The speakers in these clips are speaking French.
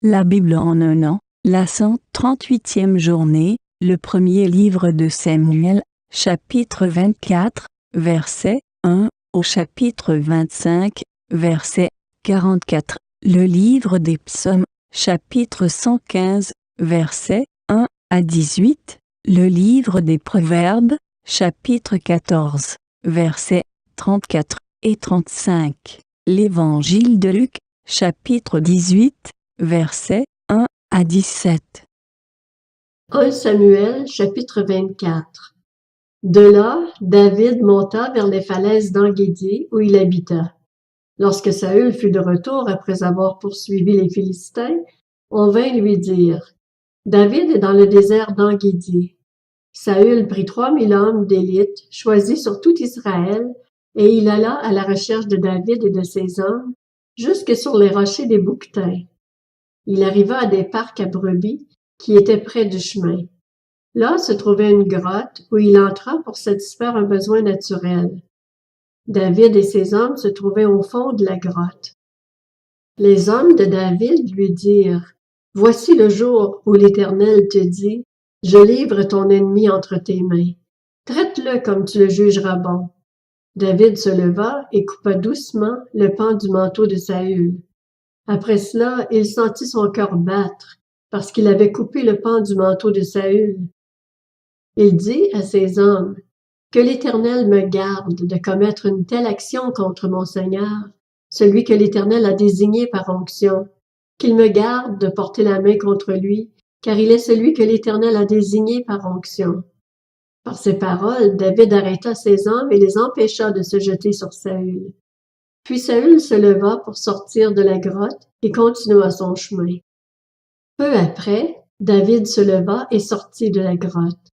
La Bible en un an, la 138e journée, le premier livre de Samuel, chapitre 24, verset 1 au chapitre 25, verset 44. Le livre des psaumes, chapitre 115, verset 1 à 18. Le livre des proverbes, chapitre 14, versets 34 et 35. L'évangile de Luc, chapitre 18, versets 1 à 17. 1 Samuel, chapitre 24. De là, David monta vers les falaises d'En-Guédi où il habita. Lorsque Saül fut de retour après avoir poursuivi les Philistins, on vint lui dire: David est dans le désert d'En-Guédi. Saül prit 3000 hommes d'élite, choisis sur tout Israël, et il alla à la recherche de David et de ses hommes, jusque sur les rochers des Bouquetins. Il arriva à des parcs à brebis qui étaient près du chemin. Là se trouvait une grotte où il entra pour satisfaire un besoin naturel. David et ses hommes se trouvaient au fond de la grotte. Les hommes de David lui dirent: Voici le jour où l'Éternel te dit: Je livre ton ennemi entre tes mains. Traite-le comme tu le jugeras bon. David se leva et coupa doucement le pan du manteau de Saül. Après cela, il sentit son cœur battre, parce qu'il avait coupé le pan du manteau de Saül. Il dit à ses hommes: Que l'Éternel me garde de commettre une telle action contre mon Seigneur, celui que l'Éternel a désigné par onction, qu'il me garde de porter la main contre lui, car il est celui que l'Éternel a désigné par onction. Par ces paroles, David arrêta ses hommes et les empêcha de se jeter sur Saül. Puis Saül se leva pour sortir de la grotte et continua son chemin. Peu après, David se leva et sortit de la grotte.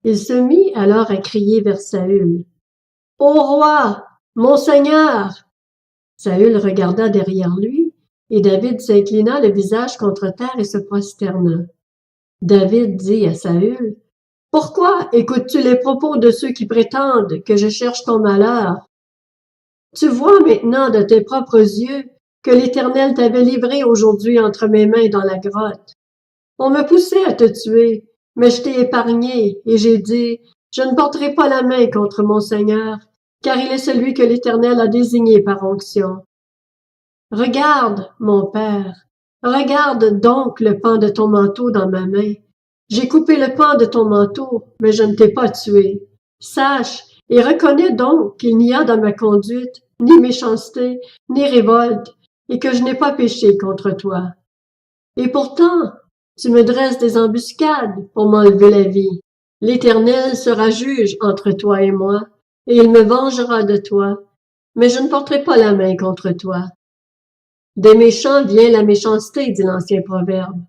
Il se mit alors à crier vers Saül: Ô roi, mon Seigneur! Saül regarda derrière lui, et David s'inclina le visage contre terre et se prosterna. David dit à Saül: Pourquoi écoutes-tu les propos de ceux qui prétendent que je cherche ton malheur? Tu vois maintenant de tes propres yeux que l'Éternel t'avait livré aujourd'hui entre mes mains dans la grotte. On me poussait à te tuer, mais je t'ai épargné, et j'ai dit: Je ne porterai pas la main contre mon Seigneur, car il est celui que l'Éternel a désigné par onction. Regarde, mon père, regarde donc le pan de ton manteau dans ma main. J'ai coupé le pan de ton manteau, mais je ne t'ai pas tué. Sache et reconnais donc qu'il n'y a dans ma conduite ni méchanceté, ni révolte, et que je n'ai pas péché contre toi. Et pourtant, tu me dresses des embuscades pour m'enlever la vie. L'Éternel sera juge entre toi et moi, et il me vengera de toi, mais je ne porterai pas la main contre toi. Des méchants vient la méchanceté, dit l'ancien proverbe.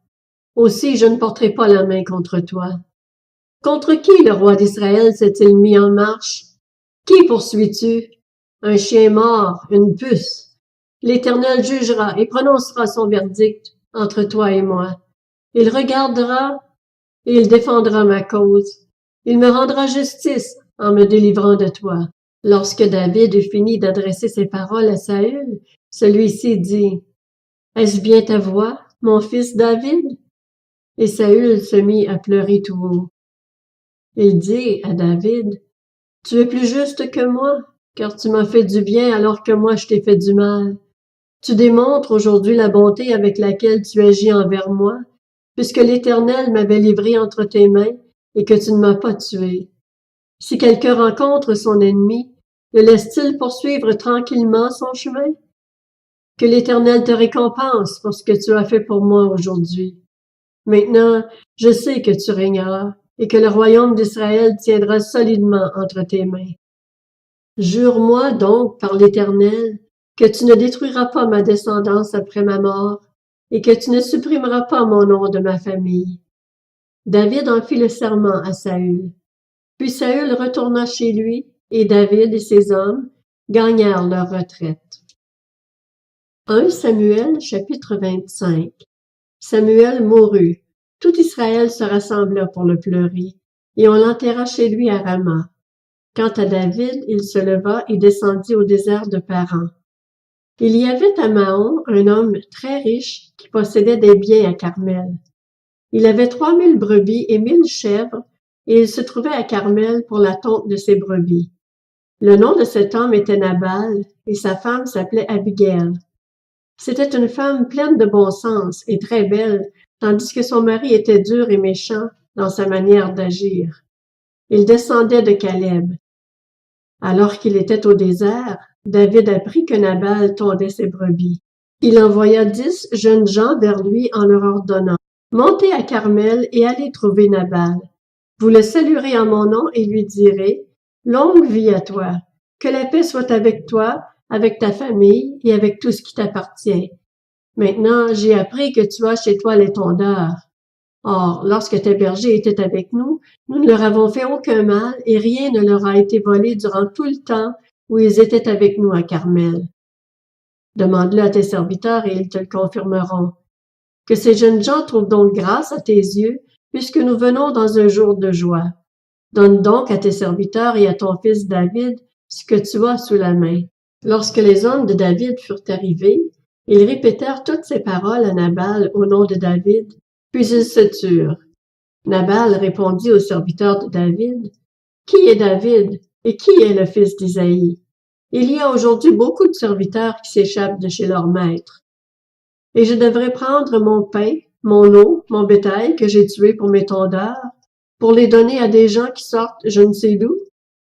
Aussi je ne porterai pas la main contre toi. Contre qui le roi d'Israël s'est-il mis en marche? Qui poursuis-tu? Un chien mort, une puce. L'Éternel jugera et prononcera son verdict entre toi et moi. Il regardera et il défendra ma cause. Il me rendra justice en me délivrant de toi. Lorsque David eut fini d'adresser ses paroles à Saül, celui-ci dit: Est-ce bien ta voix, mon fils David? Et Saül se mit à pleurer tout haut. Il dit à David: Tu es plus juste que moi, car tu m'as fait du bien alors que moi je t'ai fait du mal. Tu démontres aujourd'hui la bonté avec laquelle tu agis envers moi, puisque l'Éternel m'avait livré entre tes mains et que tu ne m'as pas tué. Si quelqu'un rencontre son ennemi, le laisse-t-il poursuivre tranquillement son chemin? Que l'Éternel te récompense pour ce que tu as fait pour moi aujourd'hui. Maintenant, je sais que tu régneras et que le royaume d'Israël tiendra solidement entre tes mains. Jure-moi donc par l'Éternel que tu ne détruiras pas ma descendance après ma mort et que tu ne supprimeras pas mon nom de ma famille. David en fit le serment à Saül. Puis Saül retourna chez lui et David et ses hommes gagnèrent leur retraite. 1 Samuel chapitre 25. Samuel mourut. Tout Israël se rassembla pour le pleurer, et on l'enterra chez lui à Rama. Quant à David, il se leva et descendit au désert de Paran. Il y avait à Mahon un homme très riche qui possédait des biens à Carmel. Il avait 3000 brebis et 1000 chèvres, et il se trouvait à Carmel pour la tonte de ses brebis. Le nom de cet homme était Nabal, et sa femme s'appelait Abigail. C'était une femme pleine de bon sens et très belle, tandis que son mari était dur et méchant dans sa manière d'agir. Il descendait de Caleb. Alors qu'il était au désert, David apprit que Nabal tondait ses brebis. Il envoya 10 jeunes gens vers lui en leur ordonnant: « Montez à Carmel et allez trouver Nabal. Vous le saluerez en mon nom et lui direz: Longue vie à toi, que la paix soit avec toi, avec ta famille et avec tout ce qui t'appartient. Maintenant, j'ai appris que tu as chez toi les tondeurs. Or, lorsque tes bergers étaient avec nous, nous ne leur avons fait aucun mal et rien ne leur a été volé durant tout le temps où ils étaient avec nous à Carmel. Demande-le à tes serviteurs et ils te le confirmeront. Que ces jeunes gens trouvent donc grâce à tes yeux, puisque nous venons dans un jour de joie. Donne donc à tes serviteurs et à ton fils David ce que tu as sous la main. » Lorsque les hommes de David furent arrivés, ils répétèrent toutes ces paroles à Nabal au nom de David, puis ils se turent. Nabal répondit aux serviteurs de David: « Qui est David et qui est le fils d'Isaïe? Il y a aujourd'hui beaucoup de serviteurs qui s'échappent de chez leur maître. Et je devrais prendre mon pain, mon eau, mon bétail que j'ai tué pour mes tondeurs, pour les donner à des gens qui sortent je ne sais d'où? »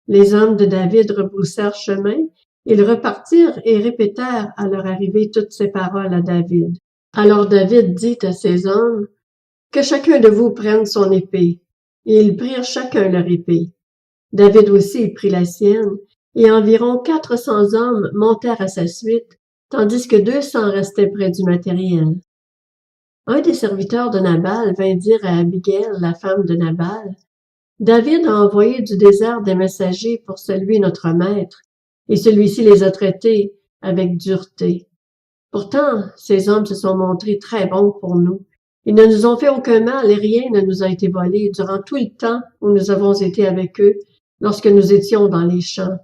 Les hommes de David rebroussèrent chemin, ils repartirent et répétèrent à leur arrivée toutes ces paroles à David. Alors David dit à ses hommes: « Que chacun de vous prenne son épée. » Et ils prirent chacun leur épée. David aussi prit la sienne, et environ 400 hommes montèrent à sa suite, tandis que 200 restaient près du matériel. Un des serviteurs de Nabal vint dire à Abigail, la femme de Nabal: « David a envoyé du désert des messagers pour saluer notre maître, et celui-ci les a traités avec dureté. Pourtant, ces hommes se sont montrés très bons pour nous. Ils ne nous ont fait aucun mal et rien ne nous a été volé durant tout le temps où nous avons été avec eux, lorsque nous étions dans les champs.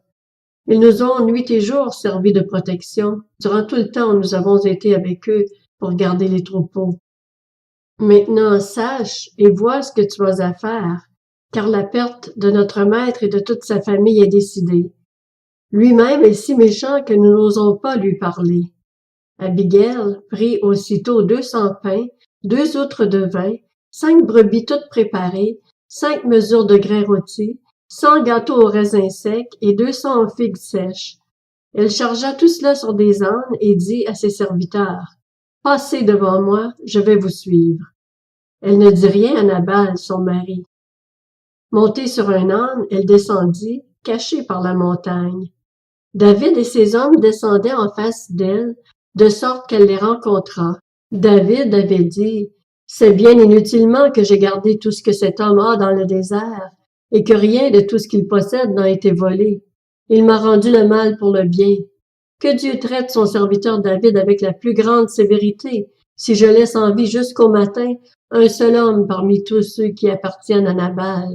Ils nous ont nuit et jour servi de protection durant tout le temps où nous avons été avec eux pour garder les troupeaux. Maintenant, sache et vois ce que tu as à faire, car la perte de notre maître et de toute sa famille est décidée. Lui-même est si méchant que nous n'osons pas lui parler. » Abigail prit aussitôt 200 pains, 2 outres de vin, 5 brebis toutes préparées, 5 mesures de grains rôtis, 100 gâteaux aux raisins secs et 200 figues sèches. Elle chargea tout cela sur des ânes et dit à ses serviteurs: « Passez devant moi, je vais vous suivre. » Elle ne dit rien à Nabal, son mari. Montée sur un âne, elle descendit, cachée par la montagne. David et ses hommes descendaient en face d'elle, de sorte qu'elle les rencontra. David avait dit: « C'est bien inutilement que j'ai gardé tout ce que cet homme a dans le désert, et que rien de tout ce qu'il possède n'a été volé. Il m'a rendu le mal pour le bien. Que Dieu traite son serviteur David avec la plus grande sévérité, si je laisse en vie jusqu'au matin un seul homme parmi tous ceux qui appartiennent à Nabal. »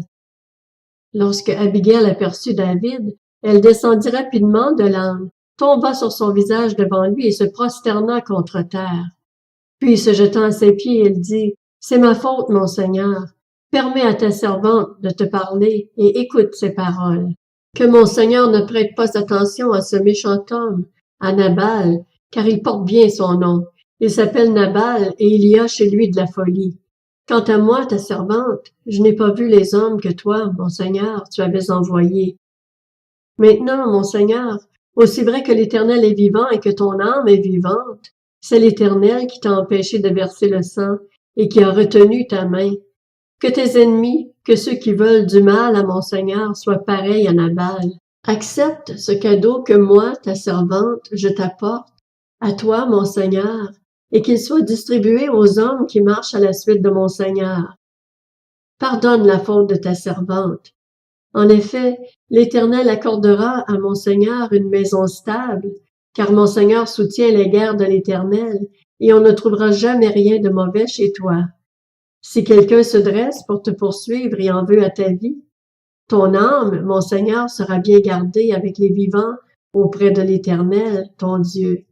Lorsque Abigail aperçut David, elle descendit rapidement de l'âne, tomba sur son visage devant lui et se prosterna contre terre. Puis, se jetant à ses pieds, elle dit: « C'est ma faute, mon Seigneur. Permets à ta servante de te parler et écoute ses paroles. Que mon Seigneur ne prête pas attention à ce méchant homme, à Nabal, car il porte bien son nom. Il s'appelle Nabal et il y a chez lui de la folie. Quant à moi, ta servante, je n'ai pas vu les hommes que toi, mon Seigneur, tu avais envoyés. Maintenant, mon Seigneur, aussi vrai que l'Éternel est vivant et que ton âme est vivante, c'est l'Éternel qui t'a empêché de verser le sang et qui a retenu ta main. Que tes ennemis, que ceux qui veulent du mal à mon Seigneur soient pareils à Nabal. Accepte ce cadeau que moi, ta servante, je t'apporte, à toi, mon Seigneur, et qu'il soit distribué aux hommes qui marchent à la suite de mon Seigneur. Pardonne la faute de ta servante. En effet, l'Éternel accordera à mon Seigneur une maison stable, car mon Seigneur soutient les guerres de l'Éternel, et on ne trouvera jamais rien de mauvais chez toi. Si quelqu'un se dresse pour te poursuivre et en veut à ta vie, ton âme, mon Seigneur, sera bien gardée avec les vivants auprès de l'Éternel, ton Dieu.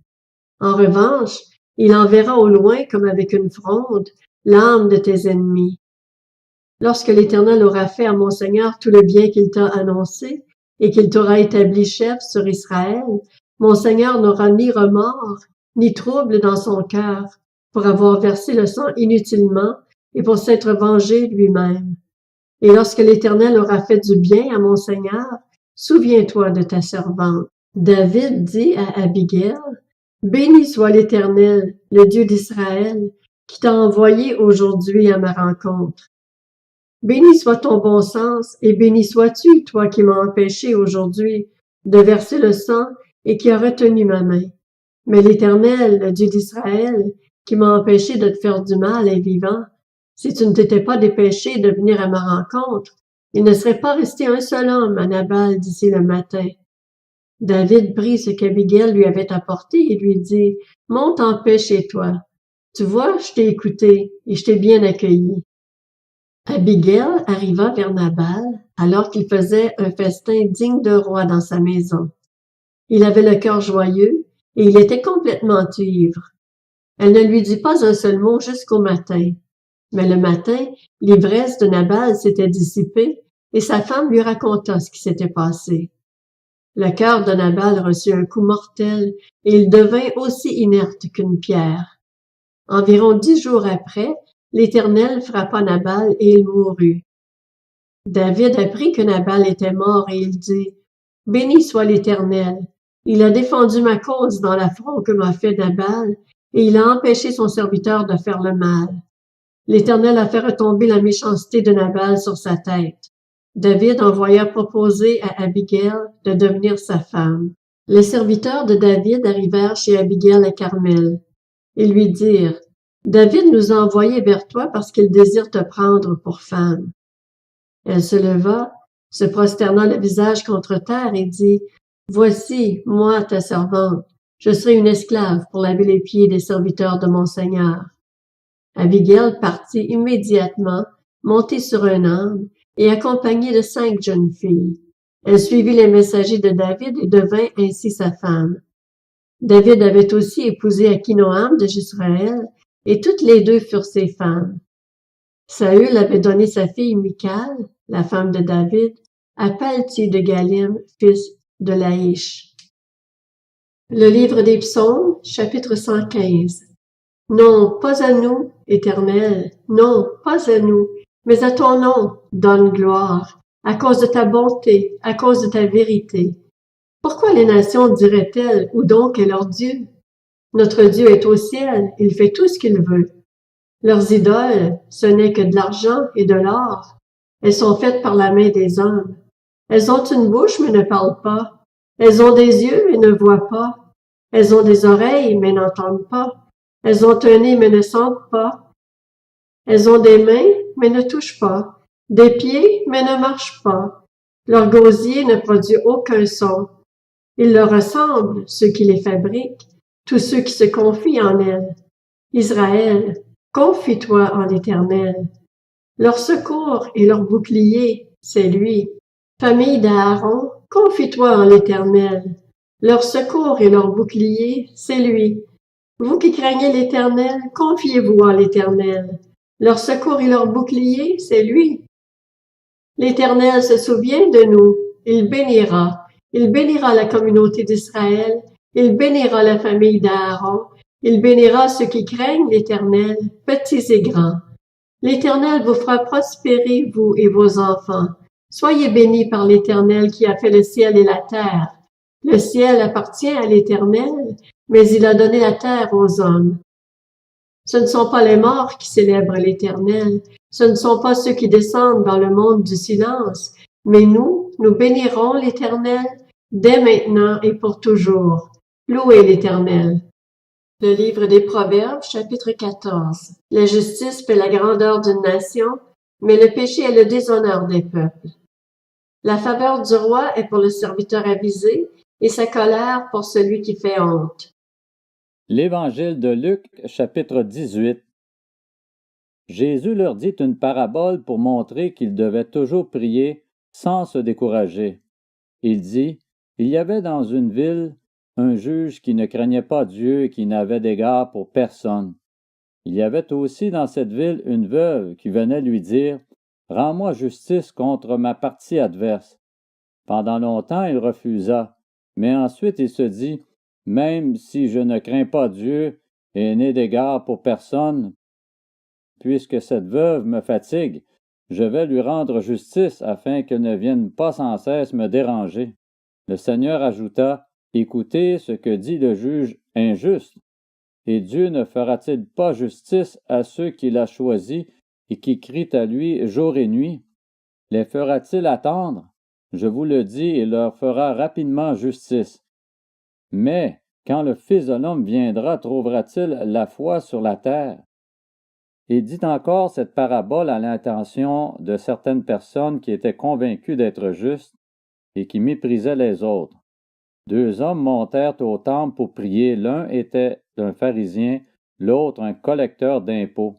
En revanche, il enverra au loin comme avec une fronde l'âme de tes ennemis. Lorsque l'Éternel aura fait à mon Seigneur tout le bien qu'il t'a annoncé, et qu'il t'aura établi chef sur Israël, mon Seigneur n'aura ni remords, ni trouble dans son cœur, pour avoir versé le sang inutilement et pour s'être vengé lui-même. Et lorsque l'Éternel aura fait du bien à mon Seigneur, souviens-toi de ta servante. David dit à Abigail, « Béni soit l'Éternel, le Dieu d'Israël, qui t'a envoyé aujourd'hui à ma rencontre. Béni soit ton bon sens, et béni sois-tu, toi qui m'as empêché aujourd'hui de verser le sang et qui a retenu ma main. Mais l'Éternel, le Dieu d'Israël, qui m'a empêché de te faire du mal, est vivant. Si tu ne t'étais pas dépêché de venir à ma rencontre, il ne serait pas resté un seul homme à Nabal d'ici le matin. » David prit ce qu'Abigail lui avait apporté et lui dit, « Monte en paix chez toi. Tu vois, je t'ai écouté et je t'ai bien accueilli. » Abigail arriva vers Nabal alors qu'il faisait un festin digne de roi dans sa maison. Il avait le cœur joyeux et il était complètement ivre. Elle ne lui dit pas un seul mot jusqu'au matin. Mais le matin, l'ivresse de Nabal s'était dissipée et sa femme lui raconta ce qui s'était passé. Le cœur de Nabal reçut un coup mortel et il devint aussi inerte qu'une pierre. Environ 10 jours après, l'Éternel frappa Nabal et il mourut. David apprit que Nabal était mort et il dit, « Béni soit l'Éternel, il a défendu ma cause dans l'affront que m'a fait Nabal et il a empêché son serviteur de faire le mal. L'Éternel a fait retomber la méchanceté de Nabal sur sa tête. » David envoya proposer à Abigail de devenir sa femme. Les serviteurs de David arrivèrent chez Abigail à Carmel. Ils lui dirent, « David nous a envoyés vers toi parce qu'il désire te prendre pour femme. » Elle se leva, se prosterna le visage contre terre et dit, « Voici, moi, ta servante, je serai une esclave pour laver les pieds des serviteurs de mon Seigneur. » Abigail partit immédiatement, montée sur un âne, et accompagnée de 5 jeunes filles. Elle suivit les messagers de David et devint ainsi sa femme. David avait aussi épousé Akinoam de Jezréel, et toutes les deux furent ses femmes. Saül avait donné sa fille Michal, la femme de David, à Palti de Galim, fils de Laïch. Le livre des Psaumes, chapitre 115. Non, pas à nous, Éternel, non, pas à nous, mais à ton nom, donne gloire, à cause de ta bonté, à cause de ta vérité. Pourquoi les nations diraient-elles, où donc est leur Dieu? Notre Dieu est au ciel, il fait tout ce qu'il veut. Leurs idoles, ce n'est que de l'argent et de l'or. Elles sont faites par la main des hommes. Elles ont une bouche mais ne parlent pas. Elles ont des yeux mais ne voient pas. Elles ont des oreilles mais n'entendent pas. Elles ont un nez mais ne sentent pas. Elles ont des mains mais ne touchent pas. Des pieds mais ne marchent pas. Leur gosier ne produit aucun son. Ils leur ressemblent, ceux qui les fabriquent, tous ceux qui se confient en elles. Israël, confie-toi en l'Éternel. Leur secours et leur bouclier, c'est lui. Famille d'Aaron, confie-toi en l'Éternel. Leur secours et leur bouclier, c'est lui. Vous qui craignez l'Éternel, confiez-vous en l'Éternel. Leur secours et leur bouclier, c'est lui. L'Éternel se souvient de nous. Il bénira. Il bénira la communauté d'Israël. Il bénira la famille d'Aaron. Il bénira ceux qui craignent l'Éternel, petits et grands. L'Éternel vous fera prospérer, vous et vos enfants. Soyez bénis par l'Éternel qui a fait le ciel et la terre. Le ciel appartient à l'Éternel, mais il a donné la terre aux hommes. Ce ne sont pas les morts qui célèbrent l'Éternel, ce ne sont pas ceux qui descendent dans le monde du silence, mais nous bénirons l'Éternel dès maintenant et pour toujours. Louez l'Éternel. Le livre des Proverbes, chapitre 14. La justice fait la grandeur d'une nation, mais le péché est le déshonneur des peuples. La faveur du roi est pour le serviteur avisé, et sa colère pour celui qui fait honte. L'Évangile de Luc, chapitre 18. Jésus leur dit une parabole pour montrer qu'ils devaient toujours prier sans se décourager. Il dit, « Il y avait dans une ville un juge qui ne craignait pas Dieu et qui n'avait d'égard pour personne. Il y avait aussi dans cette ville une veuve qui venait lui dire « Rends-moi justice contre ma partie adverse. » Pendant longtemps, il refusa, mais ensuite il se dit « Même si je ne crains pas Dieu et n'ai d'égard pour personne, puisque cette veuve me fatigue, je vais lui rendre justice afin qu'elle ne vienne pas sans cesse me déranger. » Le Seigneur ajouta « Écoutez ce que dit le juge injuste. Et Dieu ne fera-t-il pas justice à ceux qu'il a choisis et qui crient à lui jour et nuit? Les fera-t-il attendre? Je vous le dis, il leur fera rapidement justice. Mais quand le Fils de l'homme viendra, trouvera-t-il la foi sur la terre? » Il dit encore cette parabole à l'intention de certaines personnes qui étaient convaincues d'être justes et qui méprisaient les autres. Deux hommes montèrent au temple pour prier. L'un était un pharisien, l'autre un collecteur d'impôts.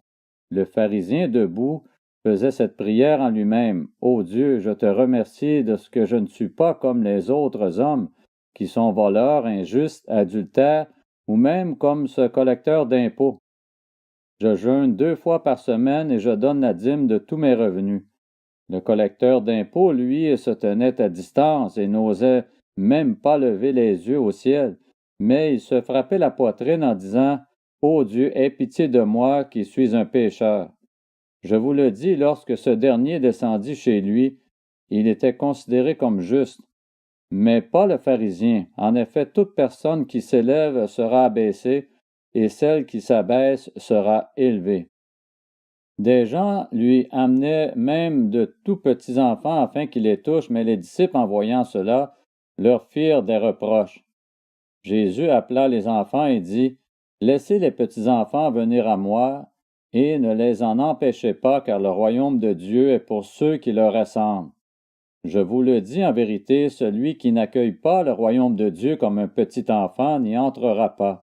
Le pharisien, debout, faisait cette prière en lui-même. « Ô Dieu, je te remercie de ce que je ne suis pas comme les autres hommes, qui sont voleurs, injustes, adultères, ou même comme ce collecteur d'impôts. Je jeûne 2 fois par semaine et je donne la dîme de tous mes revenus. » Le collecteur d'impôts, lui, se tenait à distance et n'osait même pas lever les yeux au ciel, mais il se frappait la poitrine en disant « Ô Dieu, aie pitié de moi qui suis un pécheur. » Je vous le dis, lorsque ce dernier descendit chez lui, il était considéré comme juste, mais pas le pharisien. En effet, toute personne qui s'élève sera abaissée, et celle qui s'abaisse sera élevée. Des gens lui amenaient même de tout petits enfants afin qu'il les touche, mais les disciples, en voyant cela, leur firent des reproches. Jésus appela les enfants et dit, « Laissez les petits enfants venir à moi, et ne les en empêchez pas, car le royaume de Dieu est pour ceux qui leur ressemblent. Je vous le dis en vérité, celui qui n'accueille pas le royaume de Dieu comme un petit enfant n'y entrera pas. »